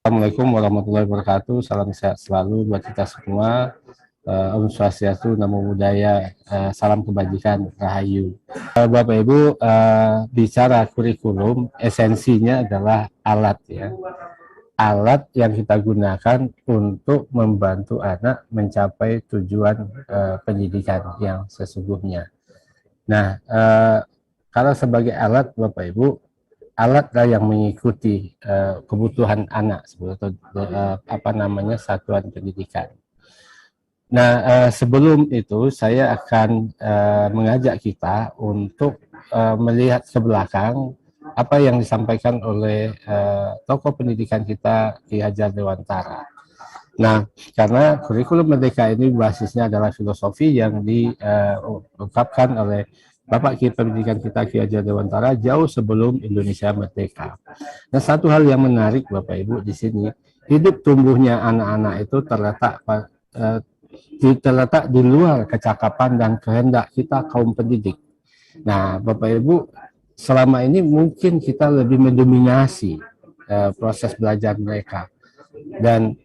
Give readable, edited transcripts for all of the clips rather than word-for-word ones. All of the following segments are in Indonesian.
Assalamualaikum warahmatullahi wabarakatuh. Salam sehat selalu buat kita semua. Om Swastiastu, Namo Buddhaya, salam kebajikan, Rahayu. Bapak Ibu, bicara kurikulum, esensinya adalah alat ya. Alat yang kita gunakan untuk membantu anak mencapai tujuan pendidikan yang sesungguhnya. Nah, kalau sebagai alat, Bapak Ibu, alatlah yang mengikuti kebutuhan anak seperti satuan pendidikan. Nah, sebelum itu saya akan mengajak kita untuk melihat ke belakang apa yang disampaikan oleh tokoh pendidikan kita, Ki Hajar Dewantara. Nah, karena kurikulum Merdeka ini basisnya adalah filosofi yang diungkapkan oleh Bapak Ki Pendidikan kita, Ki Hajar Dewantara, jauh sebelum Indonesia merdeka. Nah, satu hal yang menarik Bapak Ibu di sini, hidup tumbuhnya anak-anak itu terletak di luar kecakapan dan kehendak kita kaum pendidik. Nah, Bapak Ibu, selama ini mungkin kita lebih mendominasi proses belajar mereka. Dan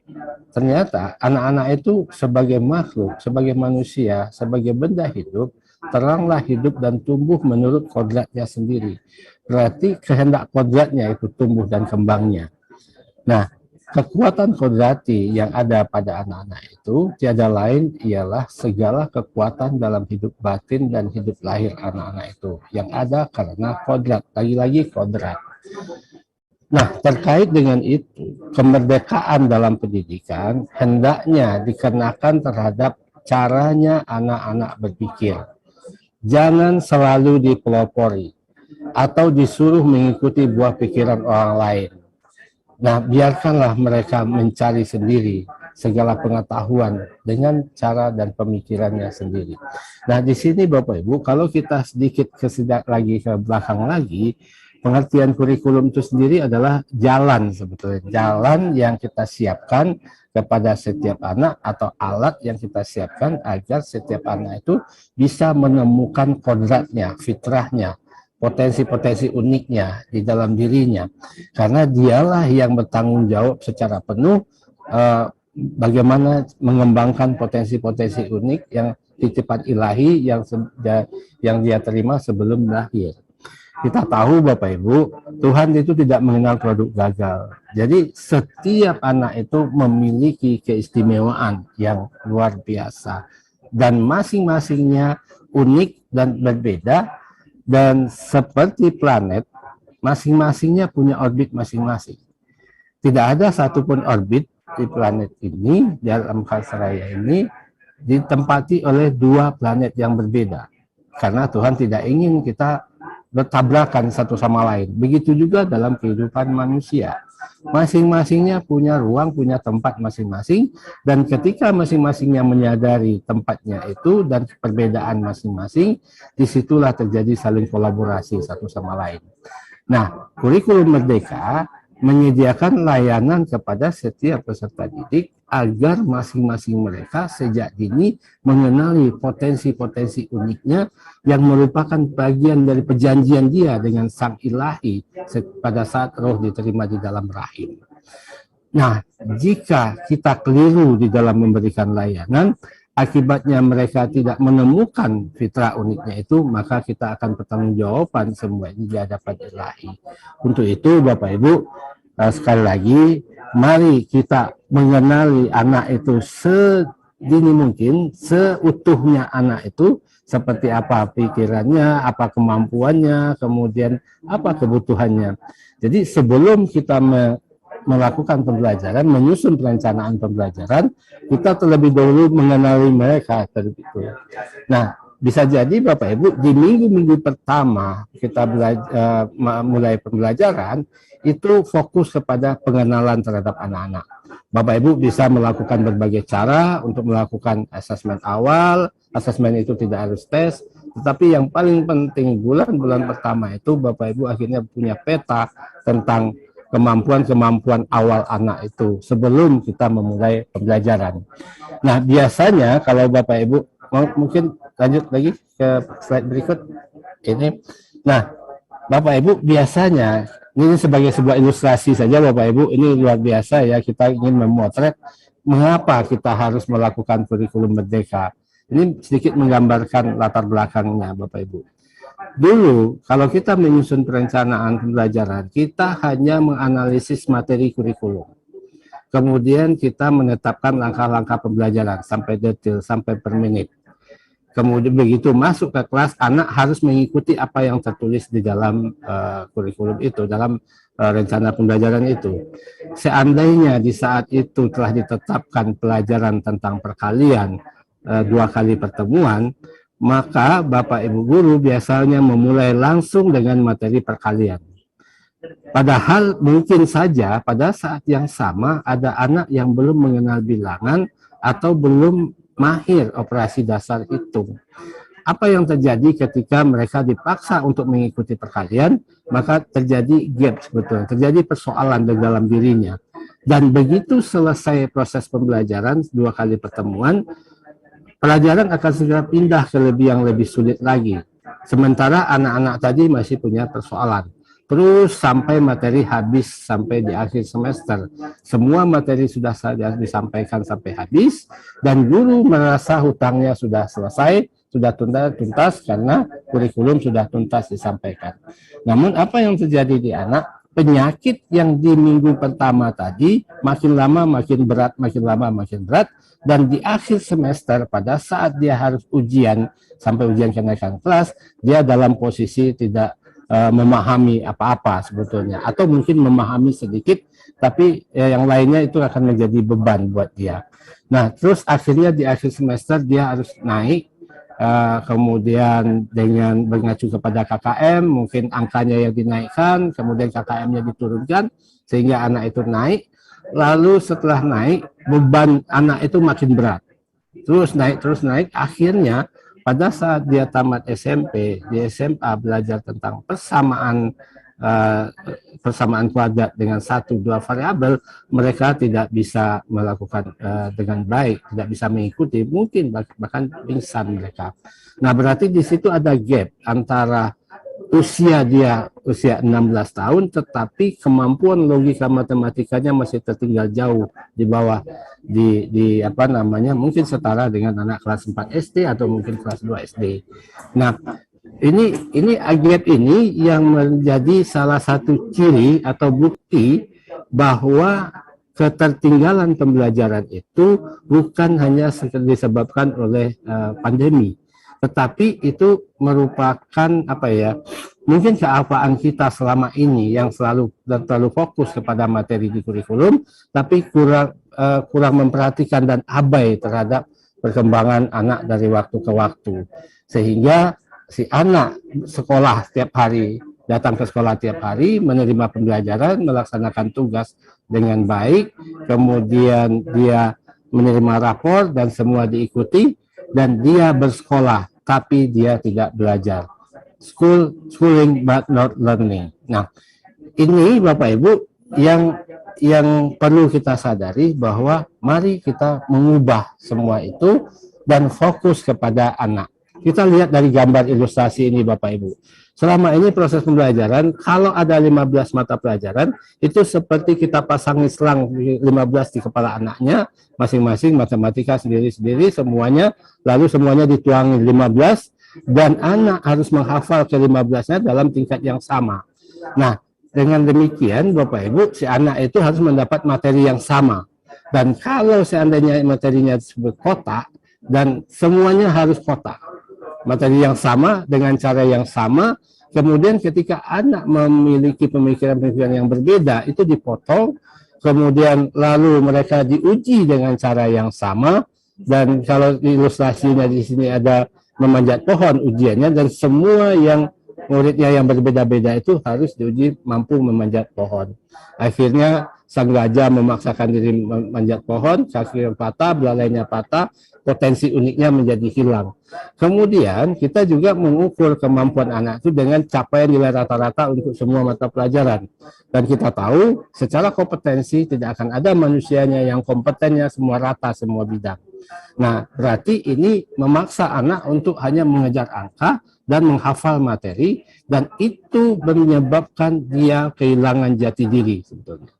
ternyata anak-anak itu sebagai makhluk, sebagai manusia, sebagai benda hidup, teranglah hidup dan tumbuh menurut kodratnya sendiri. Berarti kehendak kodratnya itu tumbuh dan kembangnya. Nah, kekuatan kodrati yang ada pada anak-anak itu tiada lain ialah segala kekuatan dalam hidup batin dan hidup lahir anak-anak itu yang ada karena kodrat, lagi-lagi kodrat. Nah, terkait dengan itu, kemerdekaan dalam pendidikan hendaknya dikenakan terhadap caranya anak-anak berpikir. Jangan selalu dipelopori atau disuruh mengikuti buah pikiran orang lain. Nah, biarkanlah mereka mencari sendiri segala pengetahuan dengan cara dan pemikirannya sendiri. Nah, di sini Bapak Ibu, kalau kita sedikit ke belakang lagi, pengertian kurikulum itu sendiri adalah jalan sebetulnya. Jalan yang kita siapkan kepada setiap anak atau alat yang kita siapkan agar setiap anak itu bisa menemukan kodratnya, fitrahnya, potensi-potensi uniknya di dalam dirinya. Karena dialah yang bertanggung jawab secara penuh bagaimana mengembangkan potensi-potensi unik yang titipan ilahi yang dia terima sebelum lahir. Kita tahu Bapak Ibu, Tuhan itu tidak mengenal produk gagal. Jadi setiap anak itu memiliki keistimewaan yang luar biasa. Dan masing-masingnya unik dan berbeda. Dan seperti planet, masing-masingnya punya orbit masing-masing. Tidak ada satupun orbit di planet ini, dalam Kalsaraya ini, ditempati oleh dua planet yang berbeda. Karena Tuhan tidak ingin kita bertabrakan satu sama lain. Begitu juga dalam kehidupan manusia. Masing-masingnya punya ruang, punya tempat masing-masing, dan ketika masing-masingnya menyadari tempatnya itu dan perbedaan masing-masing, disitulah terjadi saling kolaborasi satu sama lain. Nah, kurikulum Merdeka menyediakan layanan kepada setiap peserta didik agar masing-masing mereka sejak dini mengenali potensi-potensi uniknya yang merupakan bagian dari perjanjian dia dengan Sang Ilahi pada saat roh diterima di dalam rahim. Nah, jika kita keliru di dalam memberikan layanan, akibatnya mereka tidak menemukan fitrah uniknya itu, maka kita akan bertanggungjawaban semua ini di hadapan Ilahi. Untuk itu, Bapak Ibu, sekali lagi, mari kita mengenali anak itu sedini mungkin, seutuhnya anak itu, seperti apa pikirannya, apa kemampuannya, kemudian apa kebutuhannya. Jadi sebelum kita melakukan pembelajaran, menyusun perencanaan pembelajaran, kita terlebih dahulu mengenali mereka. Nah, bisa jadi Bapak Ibu di minggu-minggu pertama kita mulai pembelajaran itu fokus kepada pengenalan terhadap anak-anak. Bapak Ibu bisa melakukan berbagai cara untuk melakukan asesmen awal. Asesmen itu tidak harus tes, tetapi yang paling penting bulan-bulan pertama itu Bapak Ibu akhirnya punya peta tentang kemampuan-kemampuan awal anak itu sebelum kita memulai pembelajaran. Nah, biasanya kalau Bapak Ibu mungkin lanjut lagi ke slide berikut ini. Nah, Bapak Ibu biasanya Ini sebagai sebuah ilustrasi saja Bapak Ibu, ini luar biasa ya, kita ingin memotret mengapa kita harus melakukan kurikulum merdeka. Ini sedikit menggambarkan latar belakangnya Bapak Ibu. Dulu kalau kita menyusun perencanaan pembelajaran, kita hanya menganalisis materi kurikulum. Kemudian kita menetapkan langkah-langkah pembelajaran sampai detail, sampai per menit. Kemudian begitu masuk ke kelas, anak harus mengikuti apa yang tertulis di dalam kurikulum itu, dalam rencana pembelajaran itu. Seandainya di saat itu telah ditetapkan pelajaran tentang perkalian 2 kali pertemuan, maka Bapak Ibu guru biasanya memulai langsung dengan materi perkalian. Padahal mungkin saja pada saat yang sama ada anak yang belum mengenal bilangan atau belum mahir operasi dasar hitung. Apa yang terjadi ketika mereka dipaksa untuk mengikuti perkalian, maka terjadi gap sebetulnya, terjadi persoalan di dalam dirinya. Dan begitu selesai proses pembelajaran 2 kali pertemuan, pelajaran akan segera pindah ke yang lebih sulit lagi. Sementara anak-anak tadi masih punya persoalan. Terus sampai materi habis sampai di akhir semester. Semua materi sudah disampaikan sampai habis dan guru merasa hutangnya sudah selesai, sudah tuntas karena kurikulum sudah tuntas disampaikan. Namun apa yang terjadi di anak? Penyakit yang di minggu pertama tadi makin lama makin berat, makin lama makin berat, dan di akhir semester pada saat dia harus ujian sampai ujian kenaikan kelas, dia dalam posisi tidak memahami apa-apa sebetulnya, atau mungkin memahami sedikit tapi yang lainnya itu akan menjadi beban buat dia. Nah terus akhirnya di akhir semester dia harus naik, kemudian dengan mengacu kepada KKM mungkin angkanya yang dinaikkan, kemudian KKM-nya diturunkan sehingga anak itu naik, lalu setelah naik beban anak itu makin berat, terus naik, akhirnya pada saat dia tamat SMP, di SMA belajar tentang persamaan kuadrat dengan 1-2 variabel, mereka tidak bisa melakukan dengan baik, tidak bisa mengikuti, mungkin bahkan pingsan mereka. Nah, berarti di situ ada gap antara usia 16 tahun, tetapi kemampuan logika matematikanya masih tertinggal jauh di bawah di apa namanya, mungkin setara dengan anak kelas 4 SD atau mungkin kelas 2 SD. Nah, ini gap ini yang menjadi salah satu ciri atau bukti bahwa ketertinggalan pembelajaran itu bukan hanya disebabkan oleh pandemi, tetapi itu merupakan apa ya, mungkin kealpaan kita selama ini yang terlalu fokus kepada materi di kurikulum, tapi kurang memperhatikan dan abai terhadap perkembangan anak dari waktu ke waktu, sehingga si anak sekolah setiap hari, datang ke sekolah tiap hari, menerima pembelajaran, melaksanakan tugas dengan baik, kemudian dia menerima rapor dan semua diikuti, dan dia bersekolah tapi dia tidak belajar. Schooling but not learning. Nah, ini Bapak Ibu yang perlu kita sadari, bahwa mari kita mengubah semua itu dan fokus kepada anak. Kita lihat dari gambar ilustrasi ini Bapak Ibu. Selama ini proses pembelajaran, kalau ada 15 mata pelajaran, itu seperti kita pasangi selang 15 di kepala anaknya, masing-masing matematika sendiri-sendiri semuanya, lalu semuanya dituangin 15, dan anak harus menghafal ke-15-nya dalam tingkat yang sama. Nah, dengan demikian Bapak Ibu, si anak itu harus mendapat materi yang sama. Dan kalau seandainya materinya disebut kotak, dan semuanya harus kotak, materi yang sama dengan cara yang sama, kemudian ketika anak memiliki pemikiran-pemikiran yang berbeda, itu dipotong, kemudian lalu mereka diuji dengan cara yang sama, dan kalau ilustrasinya di sini ada memanjat pohon ujiannya, dan semua yang muridnya yang berbeda-beda itu harus diuji mampu memanjat pohon. Akhirnya sang gajah memaksakan diri memanjat pohon, kaki patah, belalainya patah, potensi uniknya menjadi hilang. Kemudian kita juga mengukur kemampuan anak itu dengan capaian nilai rata-rata untuk semua mata pelajaran. Dan kita tahu secara kompetensi tidak akan ada manusianya yang kompetennya semua rata semua bidang. Nah, berarti ini memaksa anak untuk hanya mengejar angka dan menghafal materi, dan itu menyebabkan dia kehilangan jati diri sebetulnya.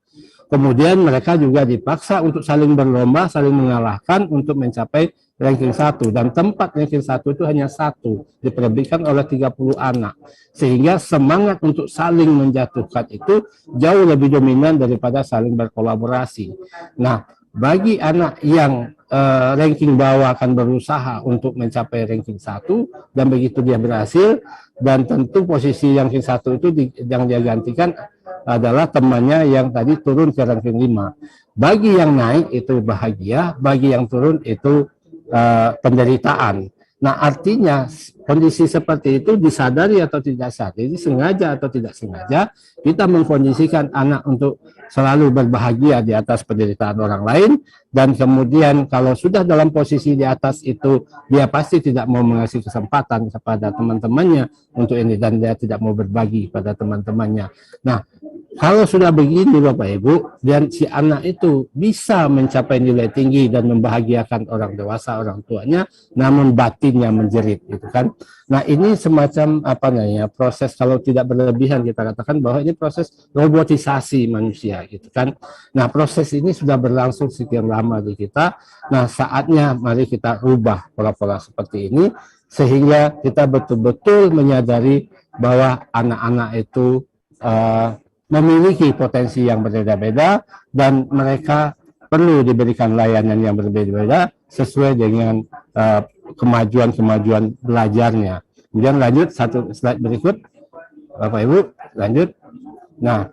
Kemudian mereka juga dipaksa untuk saling berlomba, saling mengalahkan untuk mencapai ranking 1. Dan tempat ranking 1 itu hanya 1, diperebutkan oleh 30 anak. Sehingga semangat untuk saling menjatuhkan itu jauh lebih dominan daripada saling berkolaborasi. Nah, bagi anak yang ranking bawah akan berusaha untuk mencapai ranking 1, dan begitu dia berhasil, dan tentu posisi ranking 1 itu yang dia gantikan adalah temannya yang tadi turun ke ranking 5. Bagi yang naik itu bahagia, bagi yang turun itu penderitaan. Nah, artinya kondisi seperti itu disadari atau tidak sadari, sengaja atau tidak sengaja, kita mengkondisikan anak untuk selalu berbahagia di atas penderitaan orang lain, dan kemudian kalau sudah dalam posisi di atas itu, dia pasti tidak mau mengasih kesempatan kepada teman-temannya untuk ini, dan dia tidak mau berbagi pada teman-temannya. Nah, kalau sudah begini Bapak Ibu, dan si anak itu bisa mencapai nilai tinggi dan membahagiakan orang dewasa, orang tuanya, namun batinnya menjerit, gitu kan. Nah, ini semacam apa namanya, proses, kalau tidak berlebihan kita katakan bahwa ini proses robotisasi manusia, gitu kan. Nah, proses ini sudah berlangsung sekian lama di kita. Nah, saatnya mari kita rubah pola-pola seperti ini, sehingga kita betul-betul menyadari bahwa anak-anak itu memiliki potensi yang berbeda-beda, dan mereka perlu diberikan layanan yang berbeda-beda sesuai dengan kemajuan-kemajuan belajarnya. Kemudian lanjut, satu slide berikut, Bapak Ibu, lanjut. Nah,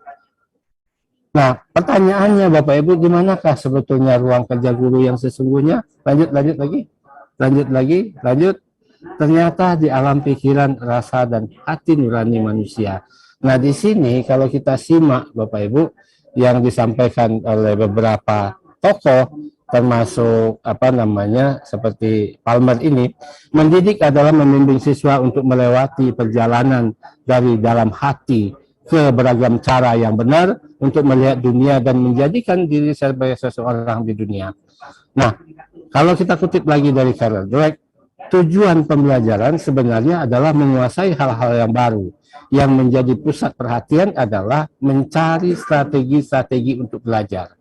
pertanyaannya Bapak Ibu, dimanakah sebetulnya ruang kerja guru yang sesungguhnya? Lanjut lagi. Ternyata di alam pikiran, rasa, dan hati nurani manusia. Nah, di sini kalau kita simak Bapak Ibu yang disampaikan oleh beberapa tokoh, termasuk apa namanya seperti Palmer ini, mendidik adalah membimbing siswa untuk melewati perjalanan dari dalam hati ke beragam cara yang benar untuk melihat dunia dan menjadikan diri sebagai seseorang di dunia. Nah, kalau kita kutip lagi dari Carol Dweck, tujuan pembelajaran sebenarnya adalah menguasai hal-hal yang baru. Yang menjadi pusat perhatian adalah mencari strategi-strategi untuk belajar.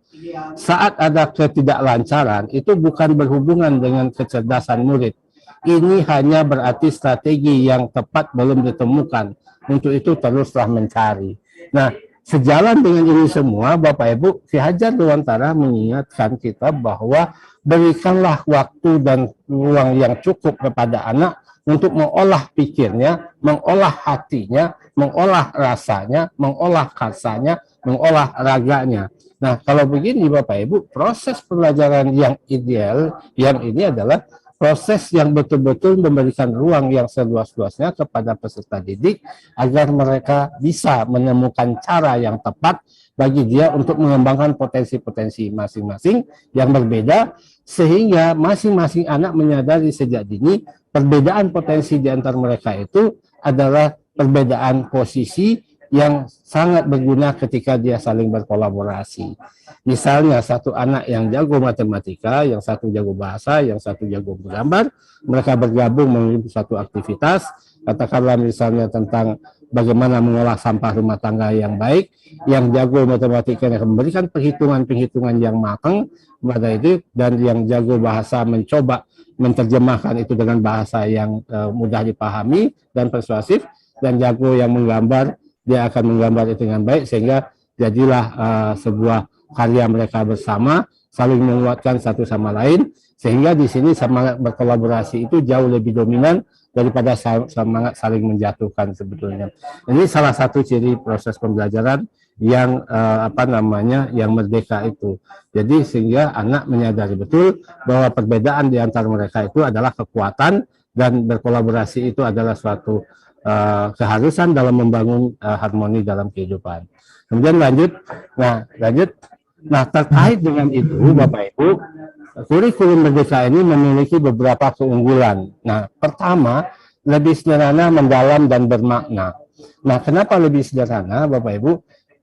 Saat ada ketidaklancaran, itu bukan berhubungan dengan kecerdasan murid. Ini hanya berarti strategi yang tepat belum ditemukan. Untuk itu teruslah mencari. Nah, sejalan dengan ini semua, Bapak Ibu, Ki Hajar Dewantara mengingatkan kita bahwa berikanlah waktu dan ruang yang cukup kepada anak untuk mengolah pikirnya, mengolah hatinya, mengolah rasanya, mengolah kasanya, mengolah raganya. Nah, kalau begini Bapak Ibu, proses pembelajaran yang ideal, yang ini adalah proses yang betul-betul memberikan ruang yang seluas-luasnya kepada peserta didik agar mereka bisa menemukan cara yang tepat bagi dia untuk mengembangkan potensi-potensi masing-masing yang berbeda, sehingga masing-masing anak menyadari sejak dini perbedaan potensi di antara mereka itu adalah perbedaan posisi yang sangat berguna ketika dia saling berkolaborasi. Misalnya satu anak yang jago matematika, yang satu jago bahasa, yang satu jago menggambar, mereka bergabung memiliki satu aktivitas, katakanlah misalnya tentang bagaimana mengolah sampah rumah tangga yang baik, yang jago matematika yang memberikan perhitungan-perhitungan yang matang pada itu, dan yang jago bahasa mencoba menerjemahkan itu dengan bahasa yang mudah dipahami dan persuasif, dan jago yang menggambar, dia akan menggambar itu dengan baik, sehingga jadilah sebuah karya mereka bersama, saling menguatkan satu sama lain, sehingga di sini semangat berkolaborasi itu jauh lebih dominan daripada semangat saling menjatuhkan sebetulnya. Ini salah satu ciri proses pembelajaran yang yang merdeka itu. Jadi sehingga anak menyadari betul bahwa perbedaan di antara mereka itu adalah kekuatan, dan berkolaborasi itu adalah suatu keharusan dalam membangun harmoni dalam kehidupan. Kemudian lanjut. Nah, terkait dengan itu Bapak Ibu, kurikulum merdeka ini memiliki beberapa keunggulan. Nah, pertama, lebih sederhana, mendalam, dan bermakna. Nah, kenapa lebih sederhana Bapak Ibu?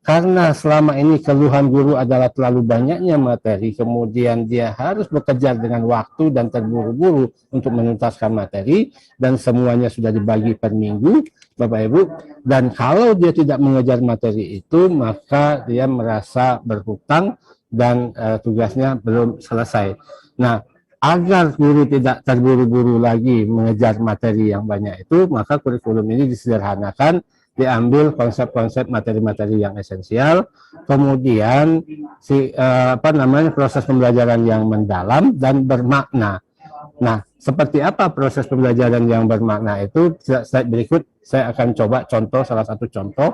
karena selama ini keluhan guru adalah terlalu banyaknya materi, kemudian dia harus bekerja dengan waktu dan terburu-buru untuk menuntaskan materi, dan semuanya sudah dibagi per minggu, Bapak Ibu, dan kalau dia tidak mengejar materi itu, maka dia merasa berhutang dan tugasnya belum selesai. Nah, agar guru tidak terburu-buru lagi mengejar materi yang banyak itu, maka kurikulum ini disederhanakan, diambil konsep-konsep materi-materi yang esensial, kemudian proses pembelajaran yang mendalam dan bermakna. Nah, seperti apa proses pembelajaran yang bermakna itu? Berikut saya akan coba contoh, salah satu contoh.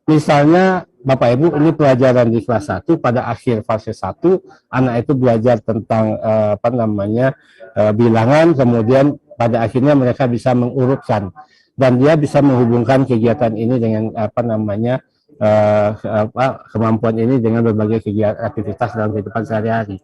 Misalnya Bapak Ibu, ini pelajaran di kelas 1, pada akhir fase 1 anak itu belajar tentang bilangan, kemudian pada akhirnya mereka bisa mengurutkan dan dia bisa menghubungkan kegiatan ini dengan kemampuan ini dengan berbagai kegiatan aktivitas dalam kehidupan sehari-hari.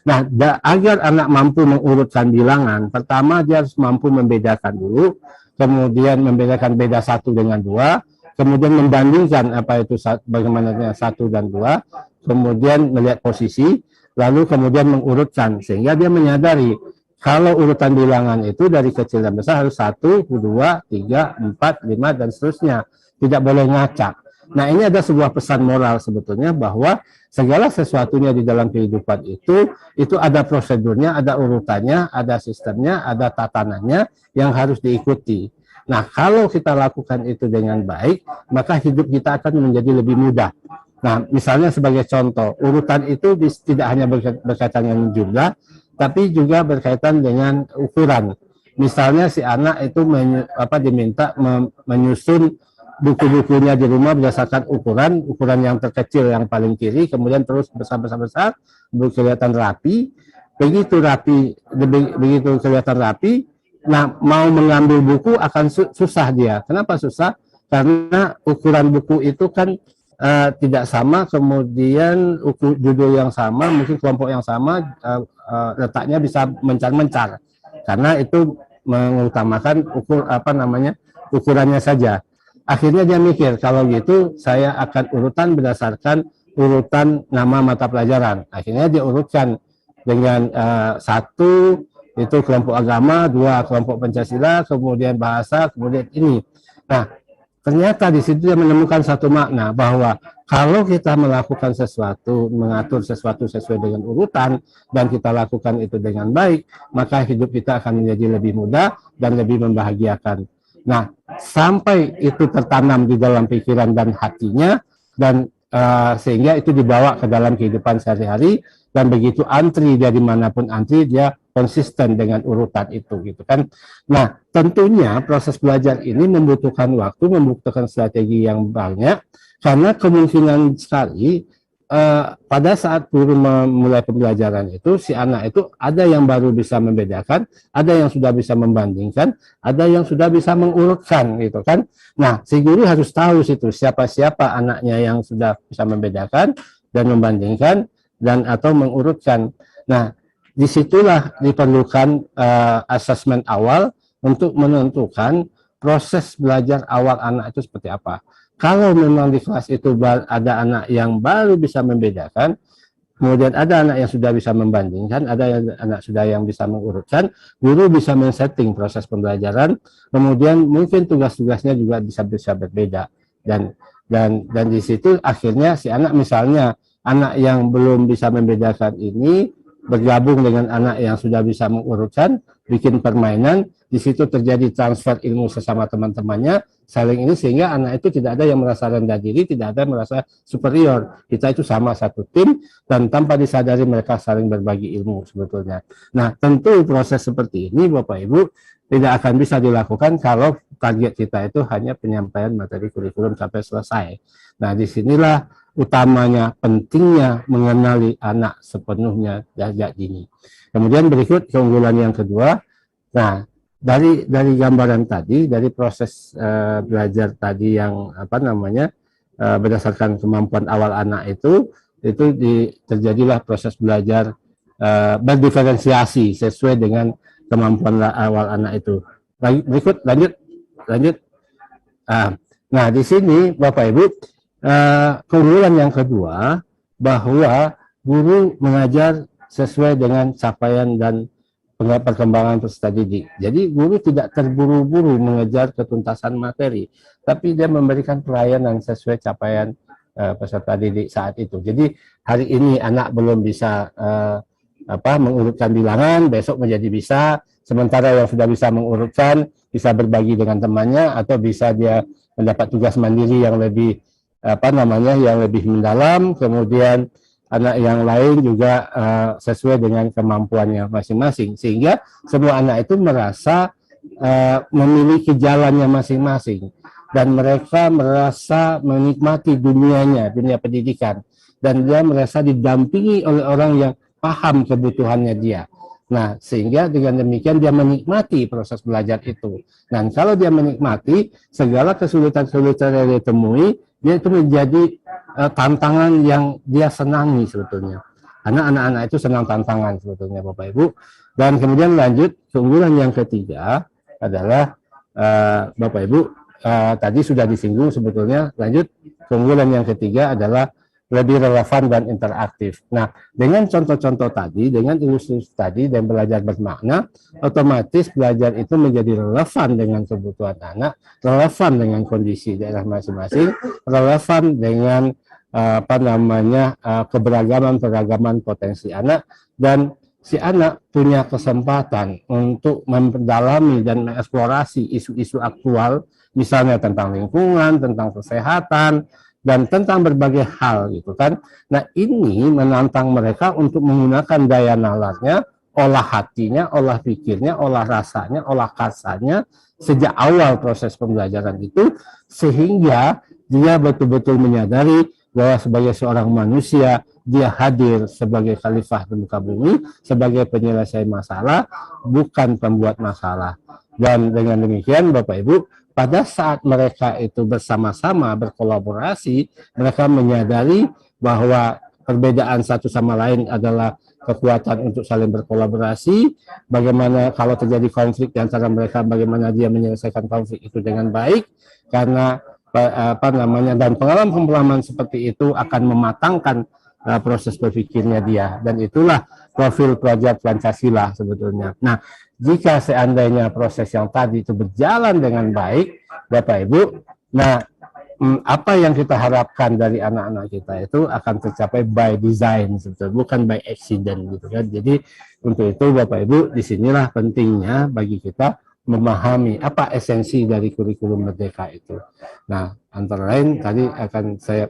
Nah, agar anak mampu mengurutkan bilangan, pertama dia harus mampu membedakan dulu, kemudian membedakan beda 1 dengan 2, kemudian membandingkan apa itu bagaimana 1 dan 2, kemudian melihat posisi, lalu kemudian mengurutkan sehingga dia menyadari kalau urutan bilangan itu dari kecil dan besar harus 1, 2, 3, 4, 5 dan seterusnya, tidak boleh ngacak. Nah, ini ada sebuah pesan moral sebetulnya bahwa segala sesuatunya di dalam kehidupan itu ada prosedurnya, ada urutannya, ada sistemnya, ada tatanannya yang harus diikuti. Nah, kalau kita lakukan itu dengan baik, maka hidup kita akan menjadi lebih mudah. Nah, misalnya sebagai contoh, urutan itu tidak hanya berkaitan dengan jumlah, tapi juga berkaitan dengan ukuran. Misalnya si anak itu diminta menyusun buku-bukunya di rumah berdasarkan ukuran yang terkecil yang paling kiri, kemudian terus besar, kelihatan rapi. Begitu kelihatan rapi, nah mau mengambil buku akan susah dia. Kenapa susah? Karena ukuran buku itu kan tidak sama, kemudian judul yang sama, mungkin kelompok yang sama, letaknya bisa mencar-mencar karena itu mengutamakan ukurannya saja. Akhirnya dia mikir, kalau gitu saya akan urutan berdasarkan urutan nama mata pelajaran. Akhirnya dia urutkan dengan 1 itu kelompok agama, 2 kelompok Pancasila, kemudian bahasa, kemudian ini. Nah, ternyata di situ dia menemukan satu makna bahwa kalau kita melakukan sesuatu, mengatur sesuatu sesuai dengan urutan, dan kita lakukan itu dengan baik, maka hidup kita akan menjadi lebih mudah dan lebih membahagiakan. Nah, sampai itu tertanam di dalam pikiran dan hatinya, dan sehingga itu dibawa ke dalam kehidupan sehari-hari, dan begitu antri dia dimanapun antri, dia konsisten dengan urutan itu gitu kan. Nah, tentunya proses belajar ini membutuhkan waktu, membutuhkan strategi yang banyak, karena kemungkinan sekali pada saat guru memulai pembelajaran itu, si anak itu ada yang baru bisa membedakan, ada yang sudah bisa membandingkan, ada yang sudah bisa mengurutkan gitu kan. Nah, si guru harus tahu siapa-siapa anaknya yang sudah bisa membedakan dan membandingkan dan atau mengurutkan. Nah, disitulah diperlukan asesmen awal untuk menentukan proses belajar awal anak itu seperti apa. Kalau memang di kelas itu ada anak yang baru bisa membedakan, kemudian ada anak yang sudah bisa membandingkan, ada anak sudah yang bisa mengurutkan, guru bisa men-setting proses pembelajaran, kemudian mungkin tugas-tugasnya juga bisa berbeda, dan di situ akhirnya si anak, misalnya anak yang belum bisa membedakan ini bergabung dengan anak yang sudah bisa mengurutkan, bikin permainan, di situ terjadi transfer ilmu sesama teman-temannya, saling ini, sehingga anak itu tidak ada yang merasa rendah diri, tidak ada yang merasa superior. Kita itu sama satu tim, dan tanpa disadari mereka saling berbagi ilmu sebetulnya. Nah, tentu proses seperti ini Bapak Ibu tidak akan bisa dilakukan kalau target kita itu hanya penyampaian materi kurikulum sampai selesai. Nah, disinilah utamanya pentingnya mengenali anak sepenuhnya sejak dini. Kemudian berikut keunggulan yang kedua. Nah, dari gambaran tadi, dari proses belajar tadi yang berdasarkan kemampuan awal anak itu terjadilah proses belajar berdiferensiasi sesuai dengan kemampuan awal anak itu. Berikut lanjut. Nah, di sini Bapak Ibu, Keunggulan yang kedua, bahwa guru mengajar sesuai dengan capaian dan perkembangan peserta didik. Jadi guru tidak terburu-buru mengejar ketuntasan materi, tapi dia memberikan pelayanan sesuai capaian peserta didik saat itu. Jadi hari ini anak belum bisa mengurutkan bilangan, besok menjadi bisa. Sementara yang sudah bisa mengurutkan bisa berbagi dengan temannya, atau bisa dia mendapat tugas mandiri yang lebih yang lebih mendalam. Kemudian anak yang lain juga sesuai dengan kemampuannya masing-masing, sehingga semua anak itu merasa memiliki jalannya masing-masing, dan mereka merasa menikmati dunianya, dunia pendidikan, dan dia merasa didampingi oleh orang yang paham kebutuhannya dia. Nah, sehingga dengan demikian dia menikmati proses belajar itu. Dan kalau dia menikmati, segala kesulitan-kesulitan yang dia temui, dia itu menjadi tantangan yang dia senangi sebetulnya. Karena anak-anak itu senang tantangan sebetulnya, Bapak Ibu. Dan kemudian lanjut, keunggulan yang ketiga adalah Bapak Ibu, tadi sudah disinggung sebetulnya. Lanjut, keunggulan yang ketiga adalah lebih relevan dan interaktif. Nah, dengan contoh-contoh tadi, dengan ilustrasi tadi, dan belajar bermakna, otomatis belajar itu menjadi relevan dengan kebutuhan anak, relevan dengan kondisi daerah masing-masing, relevan dengan keberagaman potensi anak, dan si anak punya kesempatan untuk memperdalami dan mengeksplorasi isu-isu aktual, misalnya tentang lingkungan, tentang kesehatan, dan tentang berbagai hal gitu kan. Nah, ini menantang mereka untuk menggunakan daya nalarnya, olah hatinya, olah pikirnya, olah rasanya, olah kasarnya sejak awal proses pembelajaran itu, sehingga dia betul-betul menyadari bahwa sebagai seorang manusia dia hadir sebagai khalifah di muka bumi, sebagai penyelesai masalah, bukan pembuat masalah. Dan dengan demikian Bapak Ibu, pada saat mereka itu bersama-sama berkolaborasi, mereka menyadari bahwa perbedaan satu sama lain adalah kekuatan untuk saling berkolaborasi. Bagaimana kalau terjadi konflik di antara mereka, bagaimana dia menyelesaikan konflik itu dengan baik, karena dan pengalaman-pengalaman seperti itu akan mematangkan proses berpikirnya dia, dan itulah profil pelajar Pancasila sebetulnya. Nah, jika seandainya proses yang tadi itu berjalan dengan baik, Bapak Ibu, nah apa yang kita harapkan dari anak-anak kita itu akan tercapai by design, sebetulnya, bukan by accident gitu kan. Jadi untuk itu Bapak Ibu, disinilah pentingnya bagi kita memahami apa esensi dari kurikulum Merdeka itu. Nah, antara lain tadi akan saya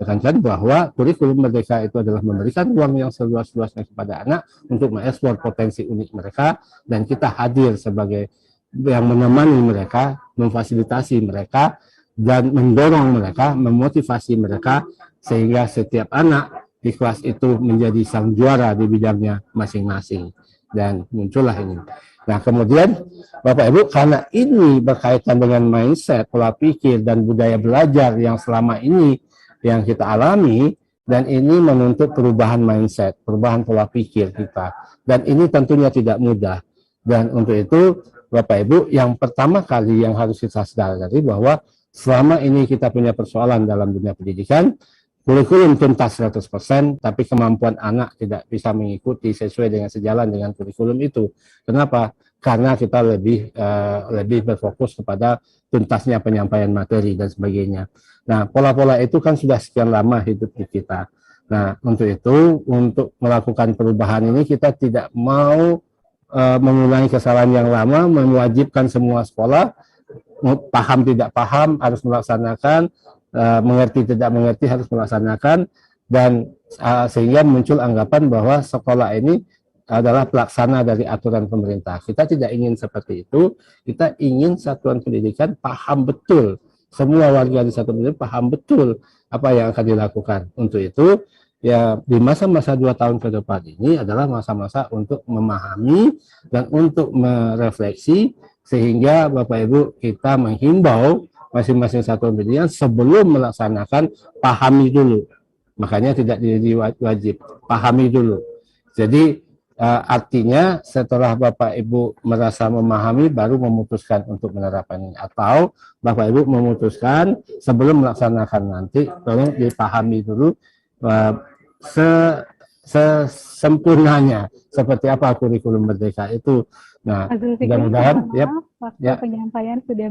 tekankan bahwa kurikulum Merdeka itu adalah memberikan ruang yang seluas-luasnya kepada anak untuk mengeksplor potensi unik mereka, dan kita hadir sebagai yang menemani mereka, memfasilitasi mereka, dan mendorong mereka, memotivasi mereka, sehingga setiap anak di kelas itu menjadi sang juara di bidangnya masing-masing. Dan muncullah ini. Nah, kemudian Bapak Ibu, karena ini berkaitan dengan mindset, pola pikir, dan budaya belajar yang selama ini yang kita alami, dan ini menuntut perubahan mindset, perubahan pola pikir kita. Dan ini tentunya tidak mudah. Dan untuk itu, Bapak Ibu, yang pertama kali yang harus kita sadari bahwa selama ini kita punya persoalan dalam dunia pendidikan, kurikulum tuntas 100%, tapi kemampuan anak tidak bisa mengikuti sesuai dengan sejalan dengan kurikulum itu. Kenapa? Karena kita lebih berfokus kepada tuntasnya penyampaian materi dan sebagainya. Nah, pola-pola itu kan sudah sekian lama hidup di kita. Nah, untuk itu, untuk melakukan perubahan ini, kita tidak mau mengulangi kesalahan yang lama, mewajibkan semua sekolah, paham tidak paham harus melaksanakan, mengerti tidak mengerti harus melaksanakan, dan sehingga muncul anggapan bahwa sekolah ini adalah pelaksana dari aturan pemerintah. Kita tidak ingin seperti itu. Kita ingin satuan pendidikan paham betul, semua warga di satu pendidikan paham betul apa yang akan dilakukan. Untuk itu, ya di masa-masa 2 tahun ke depan ini adalah masa-masa untuk memahami dan untuk merefleksi, sehingga Bapak Ibu kita menghimbau masing-masing satuan pendidikan sebelum melaksanakan pahami dulu. Makanya tidak wajib, pahami dulu. Jadi Artinya setelah Bapak Ibu merasa memahami baru memutuskan untuk menerapkannya, atau Bapak Ibu memutuskan sebelum melaksanakan nanti tolong dipahami dulu sesempurnanya seperti apa kurikulum merdeka itu. Nah, mudah-mudahan waktu penyampaian sudah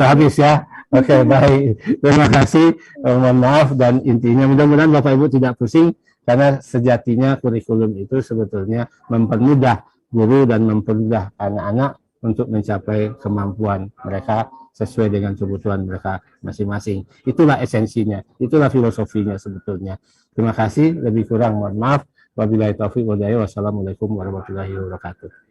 habis ya. Oke, baik. Terima kasih. Mohon maaf, dan intinya mudah-mudahan Bapak Ibu tidak pusing, karena sejatinya kurikulum itu sebetulnya mempermudah guru dan mempermudah anak-anak untuk mencapai kemampuan mereka sesuai dengan kebutuhan mereka masing-masing. Itulah esensinya, itulah filosofinya sebetulnya. Terima kasih, lebih kurang mohon maaf. Wabillahi taufiq wal hidayah. Wassalamualaikum warahmatullahi wabarakatuh.